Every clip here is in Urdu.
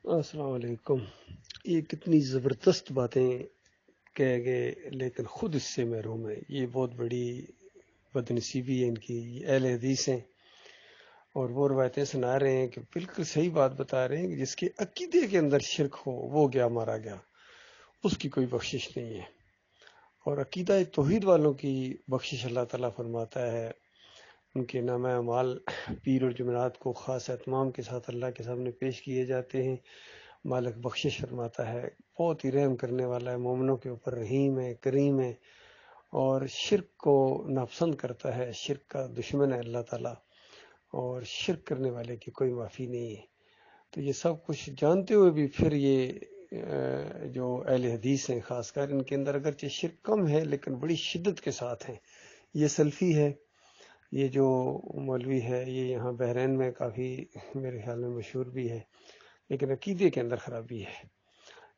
السلام علیکم۔ یہ کتنی زبردست باتیں کہہ گئے لیکن خود اس سے محروم ہے، یہ بہت بڑی بدنصیبی ہے ان کی۔ یہ اہل حدیث ہیں اور وہ روایتیں سنا رہے ہیں کہ بالکل صحیح بات بتا رہے ہیں کہ جس کے عقیدے کے اندر شرک ہو وہ گیا مارا گیا، اس کی کوئی بخشش نہیں ہے۔ اور عقیدہ توحید والوں کی بخشش اللہ تعالیٰ فرماتا ہے، ان کے نامہ اعمال پیر اور جمعرات کو خاص اہتمام کے ساتھ اللہ کے سامنے پیش کیے جاتے ہیں۔ مالک بخشش فرماتا ہے، بہت ہی رحم کرنے والا ہے، مومنوں کے اوپر رحیم ہے، کریم ہے، اور شرک کو ناپسند کرتا ہے، شرک کا دشمن ہے اللہ تعالیٰ، اور شرک کرنے والے کی کوئی معافی نہیں ہے۔ تو یہ سب کچھ جانتے ہوئے بھی پھر یہ جو اہل حدیث ہیں خاص کر، ان کے اندر اگرچہ شرک کم ہے لیکن بڑی شدت کے ساتھ ہیں۔ یہ سلفی ہے، یہ جو مولوی ہے یہ یہاں بحرین میں کافی میرے خیال میں مشہور بھی ہے، لیکن عقیدے کے اندر خرابی ہے۔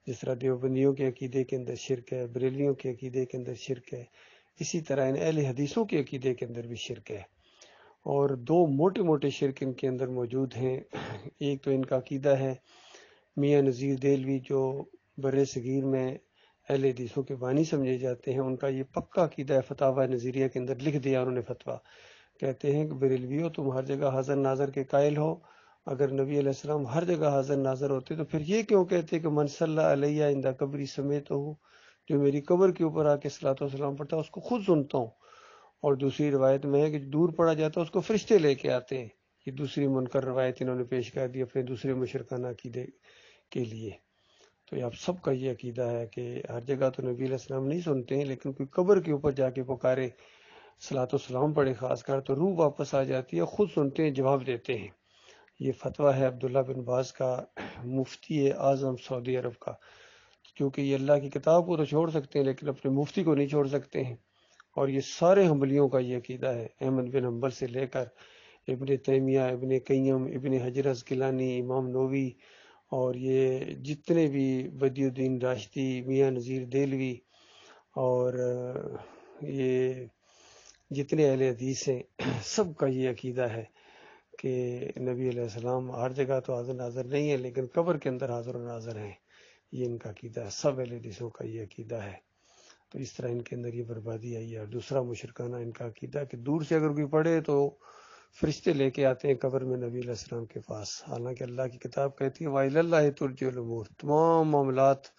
جس طرح دیوبندیوں کے عقیدے کے اندر شرک ہے، بریلیوں کے عقیدے کے اندر شرک ہے، اسی طرح ان اہل حدیثوں کے عقیدے کے اندر بھی شرک ہے۔ اور دو موٹے موٹے شرک ان کے اندر موجود ہیں۔ ایک تو ان کا عقیدہ ہے، میاں نذیر دہلوی جو بر صغیر میں اہل حدیثوں کے بانی سمجھے جاتے ہیں، ان کا یہ پکا عقیدہ ہے، فتاوی نظریہ کے اندر لکھ دیا انہوں نے فتویٰ، کہتے ہیں کہ بریلویوں تم ہر جگہ حاضر ناظر کے قائل ہو، اگر نبی علیہ السلام ہر جگہ حاضر ناظر ہوتے تو پھر یہ کیوں کہتے کہ من صلی علیہ عند قبری سمیت ہو، جو میری قبر کے اوپر آ کے صلاۃ والسلام پڑھتا ہے اس کو خود سنتا ہوں۔ اور دوسری روایت میں ہے کہ دور پڑا جاتا ہے اس کو فرشتے لے کے آتے ہیں۔ یہ دوسری منکر روایت انہوں نے پیش کر دی اپنے دوسرے مشرکانہ عقیدے کے لیے۔ تو یہ آپ سب کا یہ عقیدہ ہے کہ ہر جگہ تو نبی علیہ السلام نہیں سنتے ہیں، لیکن کوئی قبر کے اوپر جا کے پکارے، صلاۃ والسلام پڑھے خاص کر، تو روح واپس آ جاتی ہے، خود سنتے ہیں، جواب دیتے ہیں۔ یہ فتویٰ ہے عبداللہ بن باز کا، مفتی اعظم سعودی عرب کا، کیونکہ یہ اللہ کی کتاب کو تو چھوڑ سکتے ہیں لیکن اپنے مفتی کو نہیں چھوڑ سکتے ہیں۔ اور یہ سارے حنبلیوں کا یہ عقیدہ ہے، احمد بن حنبل سے لے کر ابن تیمیہ، ابن قیم، ابن حجر عسقلانی، امام نووی، اور یہ جتنے بھی بدی الدین راشدی، میاں نذیر دہلوی، اور یہ جتنے اہل حدیث ہیں سب کا یہ عقیدہ ہے کہ نبی علیہ السلام ہر جگہ تو حاضر ناظر نہیں ہے لیکن قبر کے اندر حاضر و ناظر ہیں۔ یہ ان کا عقیدہ ہے، سب اہل حدیثوں کا یہ عقیدہ ہے۔ تو اس طرح ان کے اندر یہ بربادی آئی ہے۔ اور دوسرا مشرکانہ ان کا عقیدہ کہ دور سے اگر کوئی پڑھے تو فرشتے لے کے آتے ہیں قبر میں نبی علیہ السلام کے پاس، حالانکہ اللہ کی کتاب کہتی ہے وَإِلَى اللَّهِ تُرْجَعُ الْأُمُورُ، تمام معاملات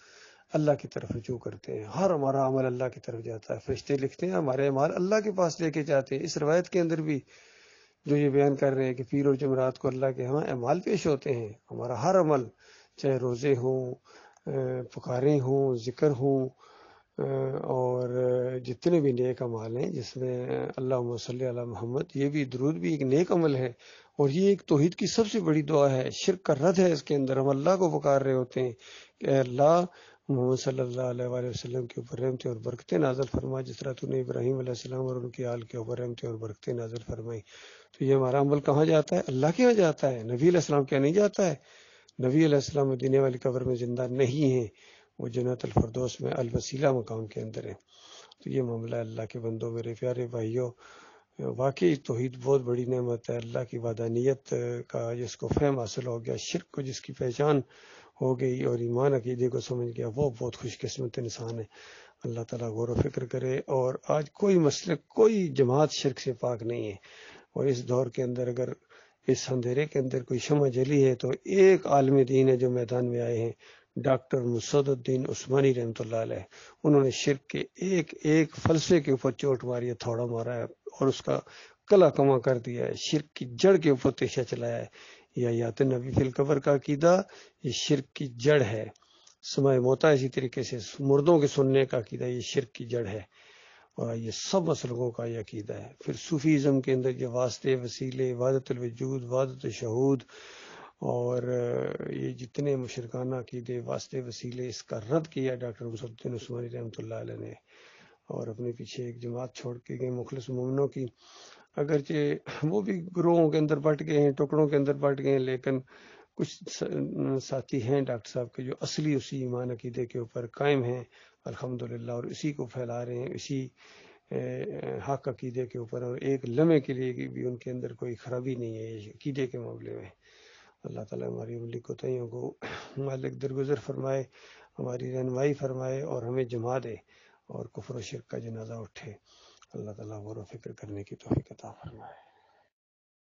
اللہ کی طرف رجوع کرتے ہیں، ہر ہمارا عمل اللہ کی طرف جاتا ہے، فرشتے لکھتے ہیں، ہمارے اعمال اللہ کے پاس لے کے جاتے ہیں۔ اس روایت کے اندر بھی جو یہ بیان کر رہے ہیں کہ پیر اور جمعرات کو اللہ کے ہاں اعمال پیش ہوتے ہیں، ہمارا ہر عمل، چاہے روزے ہوں، پکارے ہوں، ذکر ہوں، اور جتنے بھی نیک عمال ہیں جس میں اللہم صلی علی محمد، یہ بھی درود بھی ایک نیک عمل ہے، اور یہ ایک توحید کی سب سے بڑی دعا ہے، شرک کا رد ہے اس کے اندر۔ ہم اللہ کو پکار رہے ہوتے ہیں کہ اے اللہ محمد صلی اللہ علیہ وآلہ وسلم کے اوپر رحمتیں اور برکتیں نازل فرما، جس طرح تو نے ابراہیم علیہ السلام اور ان کی آل کے اوپر رحمتیں اور برکتیں نازل فرمائی۔ تو یہ ہمارا عمل کہاں جاتا ہے؟ اللہ کے یہاں جاتا ہے، نبی علیہ السلام کیا نہیں جاتا ہے؟ نبی علیہ السلام مدینے والی قبر میں زندہ نہیں ہیں، وہ جنت الفردوس میں الوسیلہ مقام کے اندر ہیں۔ تو یہ معاملہ اللہ کے بندوں، میرے پیارے بھائیوں، واقعی توحید بہت بڑی نعمت ہے، اللہ کی وحدانیت کا جس کو فہم حاصل ہو گیا، شرک کو جس کی پہچان ہو گئی اور ایمان عقیدے کو سمجھ گیا، وہ بہت خوش قسمت انسان ہے۔ اللہ تعالیٰ غور و فکر کرے۔ اور آج کوئی مسلک، کوئی جماعت شرک سے پاک نہیں ہے، اور اس دور کے اندر اگر اس اندھیرے کے اندر کوئی شمع جلی ہے تو ایک عالم دین ہے جو میدان میں آئے ہیں، ڈاکٹر مسعود الدین عثمانی رحمۃ اللہ علیہ۔ انہوں نے شرک کے ایک ایک فلسفے کے اوپر چوٹ ماری ہے، تھوڑا مارا ہے، اور اس کا کلا کما کر دیا ہے، شرک کی جڑ کے اوپر تیشہ چلایا ہے۔ یا یات نبی فی القبر کا عقیدہ یہ شرک کی جڑ ہے، سماع موتا اسی طریقے سے مردوں کے سننے کا عقیدہ یہ شرک کی جڑ ہے، اور یہ سب مسلکوں کا یہ عقیدہ ہے۔ پھر صوفیزم کے اندر یہ واسطے، وسیلے، وحدت الوجود، وحدت الشہود، اور یہ جتنے مشرکانہ عقیدے، واسطے، وسیلے، اس کا رد کیا ڈاکٹر مسعود الدین عثمانی رحمۃ اللہ علیہ نے، اور اپنے پیچھے ایک جماعت چھوڑ کے گئے مخلص مومنوں کی۔ اگرچہ وہ بھی گروہوں کے اندر بٹ گئے ہیں، ٹکڑوں کے اندر بٹ گئے ہیں، لیکن کچھ ساتھی ہیں ڈاکٹر صاحب کے جو اصلی اسی ایمان عقیدے کے اوپر قائم ہیں الحمدللہ، اور اسی کو پھیلا رہے ہیں، اسی حق عقیدے کے اوپر، اور ایک لمحے کے لیے بھی ان کے اندر کوئی خرابی نہیں ہے عقیدے کے معاملے میں۔ اللہ تعالیٰ ہماری عملی کوتاہیوں کو مالک درگزر فرمائے، ہماری رہنمائی فرمائے اور ہمیں جما دے اور کفر و شرک کا جنازہ اٹھے۔ اللہ تعالیٰ غور و فکر کرنے کی توفیق عطا فرمائے۔